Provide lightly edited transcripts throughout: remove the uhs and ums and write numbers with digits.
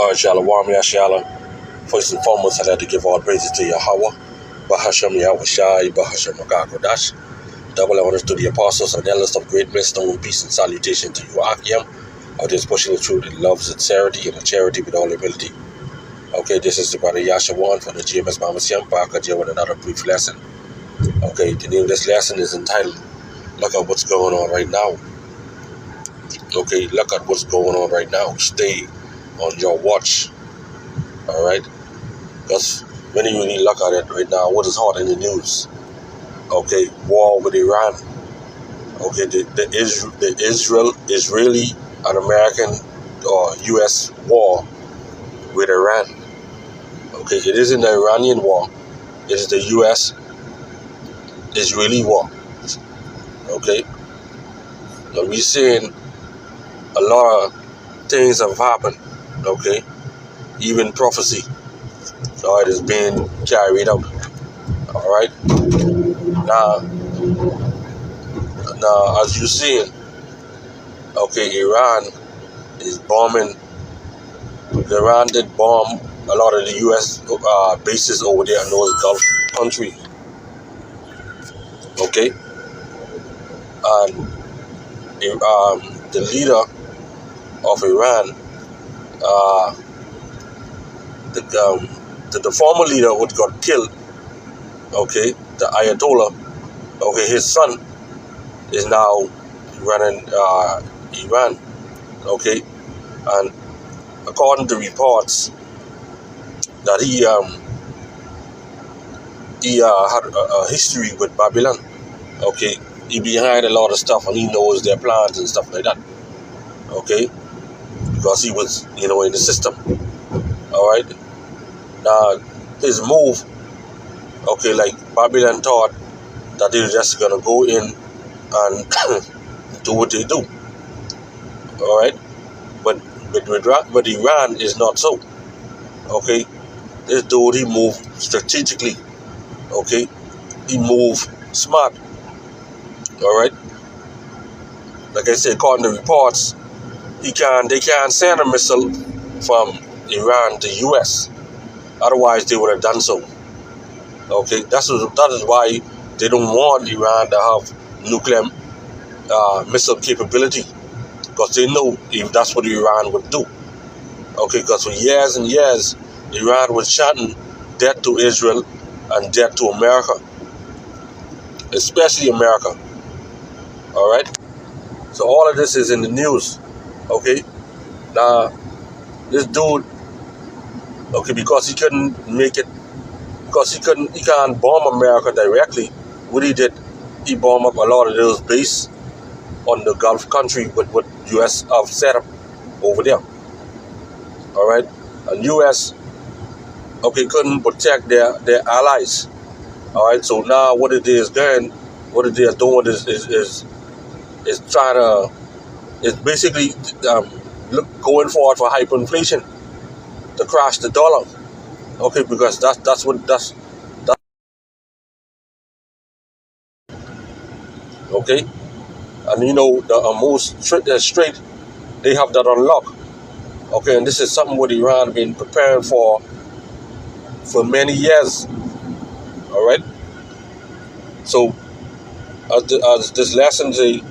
Shalom, Yashala. First and foremost, I'd like to give all praises to Yahweh, Bahasham Yahweh Shai, Bahasham Magakodash. Double honors to the apostles and elders of great wisdom, peace and salutation to you, Akim. Of this pushing the truth in love, sincerity, and charity with all humility. Okay, this is the brother Yashawan from the GMS Mama Siam Park with another brief lesson. Okay, the name of this lesson is entitled, Look at What's Going On Right Now. Okay, look at what's going on right now. Stay on your watch. Alright? Because when you really look at it right now, what is hot in the news? Okay, war with Iran. Okay, the Israeli and American or US war with Iran. Okay, it isn't the Iranian war. It is the US Israeli war. Okay? Now we're seeing a lot of things have happened. Okay? Even prophecy. It is being carried out. Alright? Now as you see, okay, Iran is bombing. Iran did bomb a lot of the US bases over there in those Gulf countries. Okay? And the leader of Iran, the former leader who got killed, okay, the Ayatollah, okay, his son is now running Iran, okay, and according to reports that he had a history with Babylon, okay, he behind a lot of stuff and he knows their plans and stuff like that, okay, because he was, in the system. All right. Now his move, okay, like Babylon thought that they were just gonna go in and do what they do. All right, but Iran is not so. Okay, this dude, he moved strategically. Okay, he moved smart. All right, like I said, according to reports, they can't send a missile from Iran to US. Otherwise, they would have done so. Okay, that is why they don't want Iran to have nuclear missile capability, because they know if that's what Iran would do. Okay, because for years and years, Iran was chanting death to Israel and death to America, especially America. All right. So all of this is in the news. Okay. Now, this dude, okay, because he couldn't make it, because he can't bomb America directly. What he did, he bombed up a lot of those bases on the Gulf country with what US have set up over there. All right, and US, okay, couldn't protect their allies. All right, so now what it is doing is trying to, it's basically going forward for hyperinflation, to crash the dollar. Okay, because that's okay, and the most straight they have that unlocked. Okay, and this is something what Iran been preparing for many years. All right, so as this lesson say,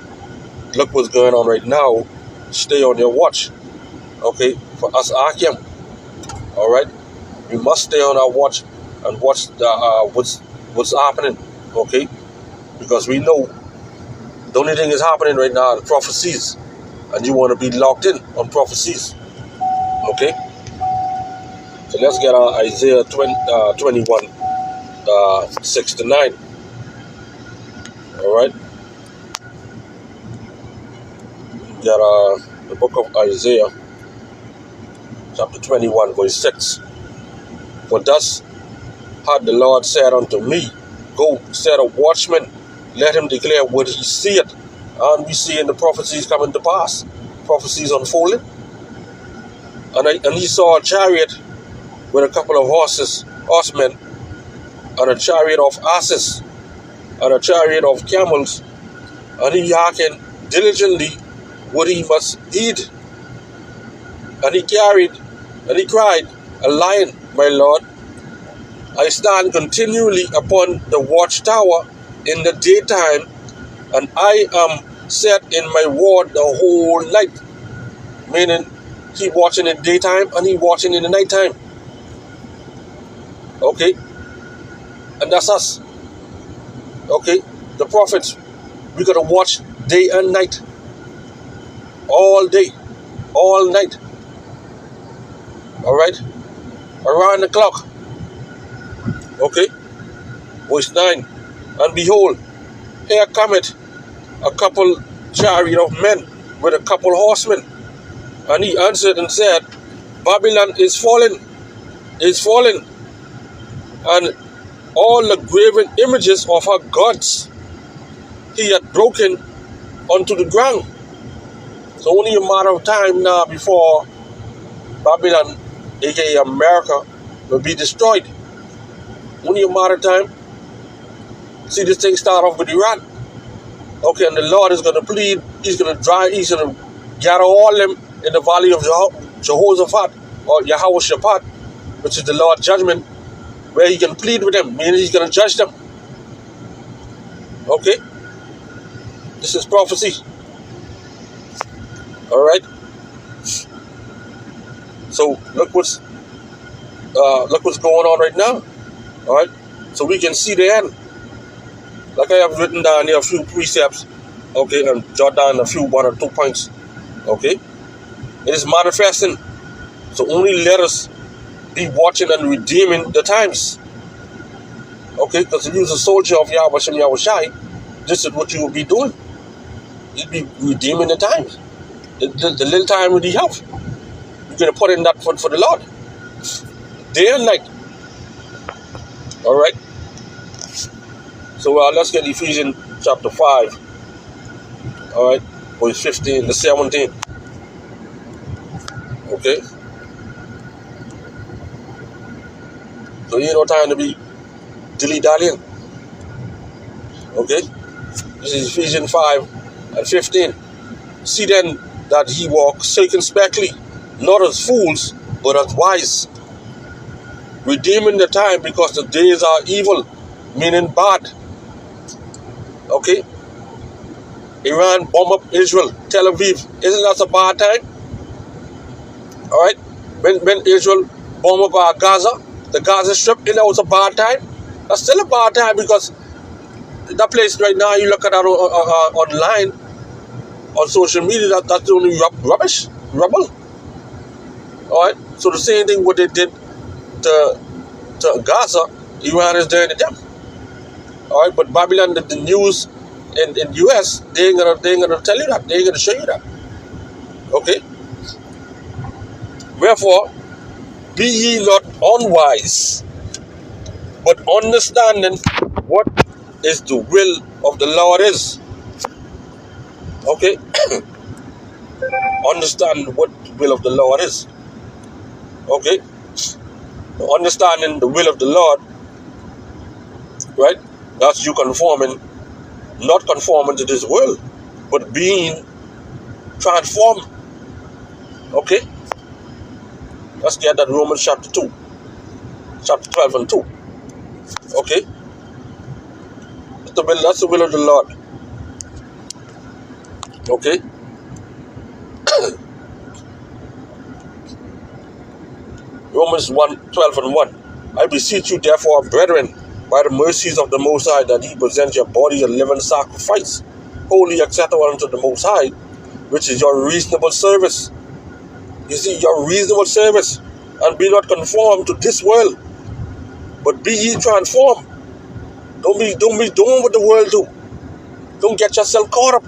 look what's going on right now. Stay on your watch. Okay, for us Akim. All right, we must stay on our watch and watch what's happening. Okay, because we know the only thing is happening right now are prophecies, and you want to be locked in on prophecies. Okay, so let's get Isaiah 21, 6 to 9. All right, get the book of Isaiah, chapter 21, verse 6. For thus hath the Lord said unto me, Go, set a watchman, let him declare what he seeth. And we see in the prophecies coming to pass, prophecies unfolding. And he saw a chariot with a couple of horsemen, and a chariot of asses, and a chariot of camels, and he hearkened diligently what he must heed. And he carried And he cried, A lion, my Lord. I stand continually upon the watchtower in the daytime, and I am set in my ward the whole night. Meaning, he watching in the daytime and he watching in the nighttime. Okay? And that's us. Okay? The prophets, we gotta watch day and night. All day. All night. Alright? Around the clock. Okay? Verse 9. And behold, here cometh a couple chariot of men with a couple horsemen. And he answered and said, Babylon is fallen, and all the graven images of her gods he had broken unto the ground. So only a matter of time now before Babylon, aka America, will be destroyed. Only a matter of time. See, this thing start off with Iran. Okay, and the Lord is going to plead. He's going to gather all them in the valley of Jehoshaphat, or Yahweh-Shaphat, which is the Lord's judgment, where he can plead with them, meaning he's going to judge them. Okay? This is prophecy. Alright? So, look what's going on right now. Alright? So we can see the end. Like I have written down here a few precepts, okay, and jot down a few 1 or 2 points. Okay? It is manifesting. So only let us be watching and redeeming the times. Okay? Because if you're a soldier of Yahweh Shem Yahweh Shai, this is what you will be doing. You'll be redeeming the times. The little time that you have. You're going to put in that for the Lord. Day and night. Alright? So let's get Ephesians chapter 5. Alright? Verse 15 to 17. Okay? So you ain't no time to be dilly-dallying. Okay? This is Ephesians 5 and 15. See then that he walk circumspectly, not as fools, but as wise, redeeming the time because the days are evil, meaning bad. Okay? Iran bomb up Israel, Tel Aviv. Isn't that a bad time? Alright? When Israel bomb up Gaza, the Gaza Strip, that was a bad time. That's still a bad time because that place right now, you look at that online, on social media, that's only rubble. Alright? So the same thing what they did to Gaza, Iran is doing to them. Alright? But Babylon, the news in US, they ain't gonna tell you that. They ain't gonna show you that. Okay? Wherefore, be ye not unwise, but understanding what is the will of the Lord is. Okay? Understand what the will of the Lord is. Okay? Understanding the will of the Lord, right? That's you conforming, not conforming to this world, but being transformed. Okay? Let's get that Romans chapter 2. Chapter 12 and 2. Okay? That's the will of the Lord. Okay? Romans 12 and 1. I beseech you therefore, brethren, by the mercies of the Most High, that ye present your bodies a living sacrifice, wholly acceptable unto the Most High, which is your reasonable service. You see, your reasonable service. And be not conformed to this world, but be ye transformed. Don't be doing what the world do. Don't get yourself caught up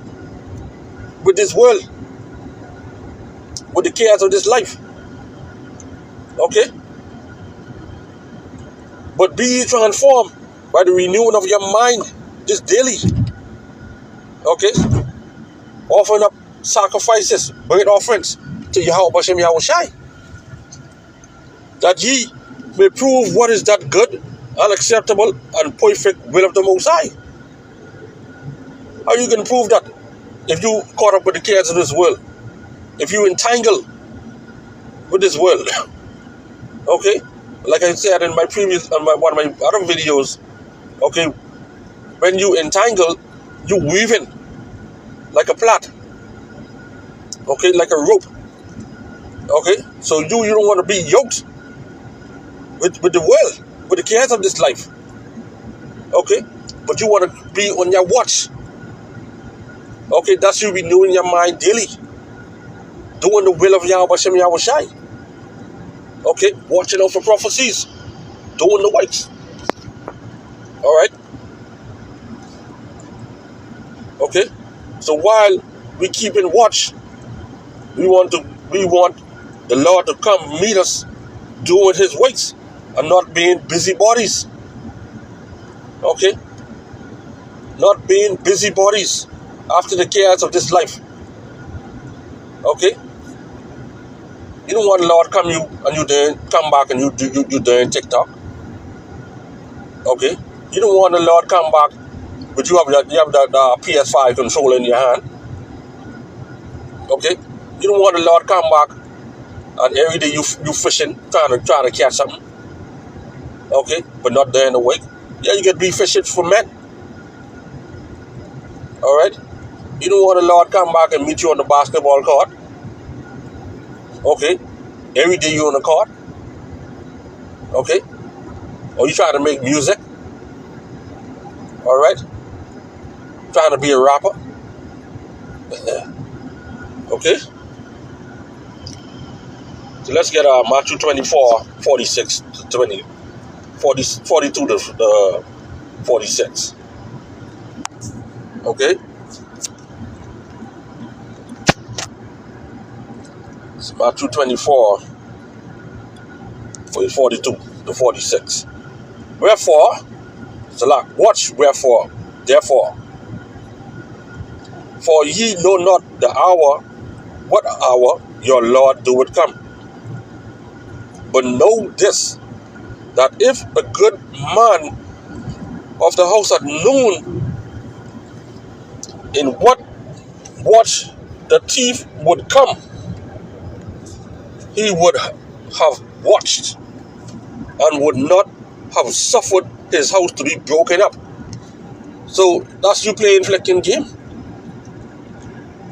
with this world, with the cares of this life. Okay? But be ye transformed by the renewing of your mind, just daily. Okay? Offering up sacrifices, burnt offerings to Yahweh Shem Yahweh Shai, that ye may prove what is that good, unacceptable, and perfect will of the Most High. How you can prove that if you caught up with the cares of this world? If you entangle with this world? Okay, like I said in my previous, one of my other videos. Okay, when you entangle, you weaving like a plait. Okay, like a rope. Okay, so you don't want to be yoked with the world, with the cares of this life. Okay, but you want to be on your watch. Okay, that's you renewing your mind daily, doing the will of Yahweh Shem Yahweh Shai. Okay, watching out for prophecies, doing the works. All right. Okay, so while we keep in watch, we want the Lord to come meet us doing His works and not being busybodies. Okay, not being busybodies after the cares of this life. Okay, you don't want the Lord come you and you then come back and you doing TikTok. Okay, you don't want the Lord come back, but you have that PS5 controller in your hand. Okay, you don't want the Lord come back and every day you fishing trying to catch something. Okay, but not during the week. Yeah, you get be fishing for men. All right, you don't want the Lord come back and meet you on the basketball court. Okay, every day you on the court. Okay, or you trying to make music. All right, trying to be a rapper. Okay, so let's get Matthew 24, 46 to 20, 40, 42 to 46. Okay, it's Matthew 24, 42 to 46. Wherefore, Salak, watch wherefore, therefore, for ye know not the hour, what hour your Lord doeth come. But know this, that if a good man of the house at noon, in what watch the thief would come, he would have watched and would not have suffered his house to be broken up. So that's you playing flicking game.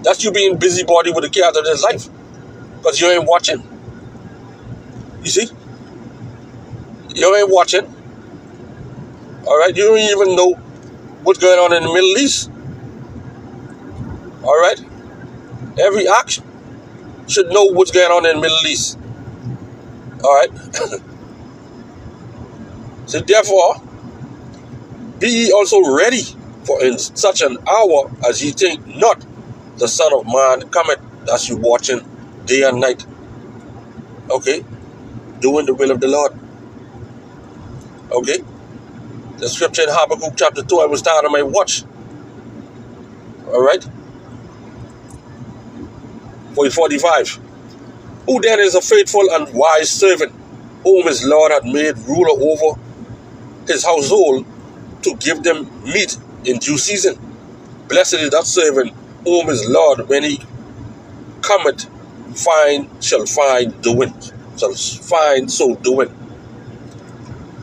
That's you being busybody with the cares of this life. Because you ain't watching. You see? You ain't watching. Alright? You don't even know what's going on in the Middle East. Alright? Every action should know what's going on in the Middle East. Alright? So therefore, be ye also ready, for in such an hour as ye think not, the Son of Man cometh, as you watching day and night. Okay? Doing the will of the Lord. Okay? The scripture in Habakkuk chapter 2, I was down on my watch. Alright? 45. Who then is a faithful and wise servant, whom his Lord hath made ruler over his household, to give them meat in due season? Blessed is that servant whom his Lord, when he cometh, shall find doing. Shall find so doing.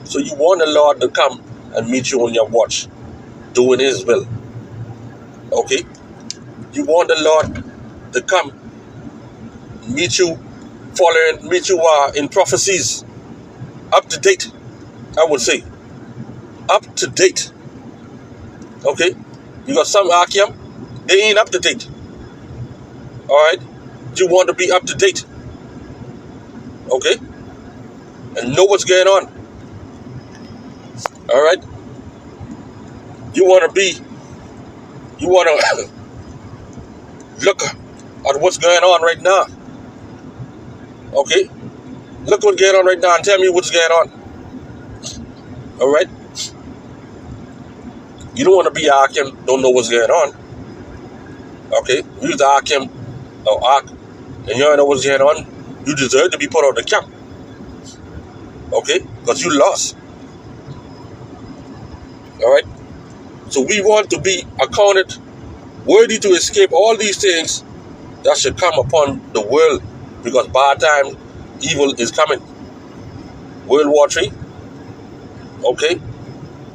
So you want the Lord to come and meet you on your watch, doing His will. Okay? You want the Lord to come, meet you in prophecies, up to date, I would say. Up to date. Okay? You got some Akim, they ain't up to date. Alright? You want to be up to date. Okay? And know what's going on. Alright? You want to look at what's going on right now. Okay? Look what's going on right now and tell me what's going on. Alright? You don't want to be Akim, don't know what's going on. Okay? You're the Akim or Ak, and you don't know what's going on. You deserve to be put on the camp. Okay? Because you lost. Alright? So we want to be accounted worthy to escape all these things that should come upon the world, because by the time evil is coming. World War III, okay,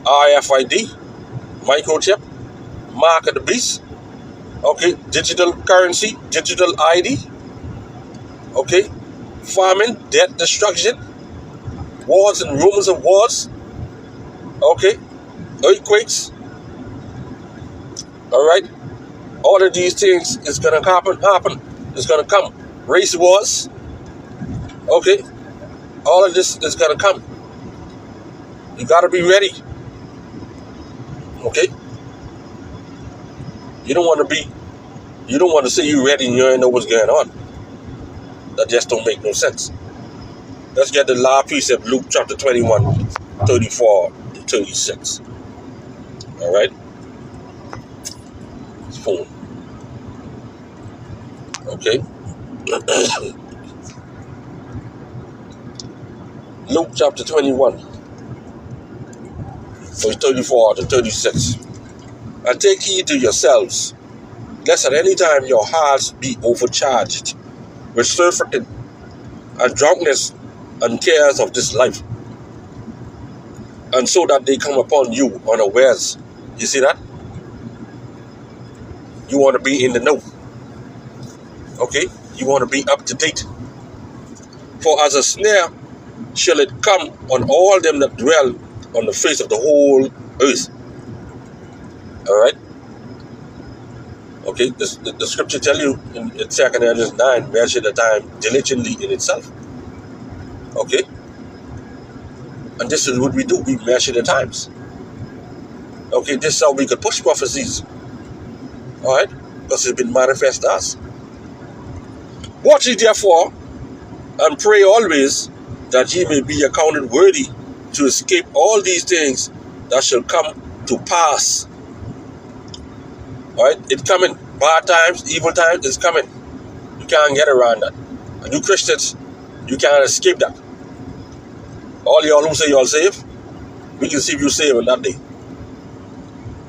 RFID, microchip, mark of the beast, okay, digital currency, digital ID, okay, famine, death, destruction, wars and rumors of wars, okay, earthquakes, all right, all of these things is going to happen, it's going to come, race wars, okay, all of this is going to come. You got to be ready, okay. You don't want to say you're ready and you ain't know what's going on. That just don't make no sense. Let's get the law precept, Luke chapter 21, 34 to 36. All right? Phone. Okay? Luke chapter 21, verse 34 to 36. And take heed to yourselves, lest at any time your hearts be overcharged with surfeiting and drunkenness and cares of this life, and so that they come upon you unawares. You see that? You want to be in the know. Okay? You want to be up to date. For as a snare shall it come on all them that dwell on the face of the whole earth. Alright? Okay, the scripture tell you in 2 Corinthians 9, measure the time diligently in itself. Okay? And this is what we do. We measure the times. Okay, this is how we could push prophecies. Alright? Because it's been manifest to us. Watch ye therefore, and pray always, that ye may be accounted worthy to escape all these things that shall come to pass. Alright? It's coming. Bad times, evil times, it's coming. You can't get around that. And you Christians, you can't escape that. All y'all who say y'all saved, we can see if you saved on that day.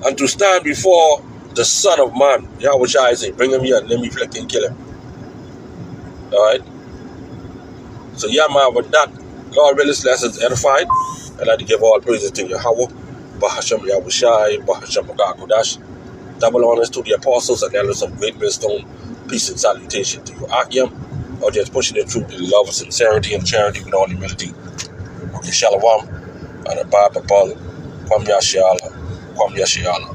And to stand before the Son of Man, Yahweh Shai say, bring him here and let me flick and kill him. Alright? So yeah, man, with that, Lord, really this lesson is edified. I'd like to give all praises to Yahweh, Bahasham Yahweh Shai, Bahasham Kodash. Double honors to the apostles and elders of great wisdom. Peace and salutation to you, Akim. Or just pushing the truth in love, sincerity, and charity with all humility. Okay, Shalom. And a Baba Paul. Kwam Yashiala. Kwam Yashiala.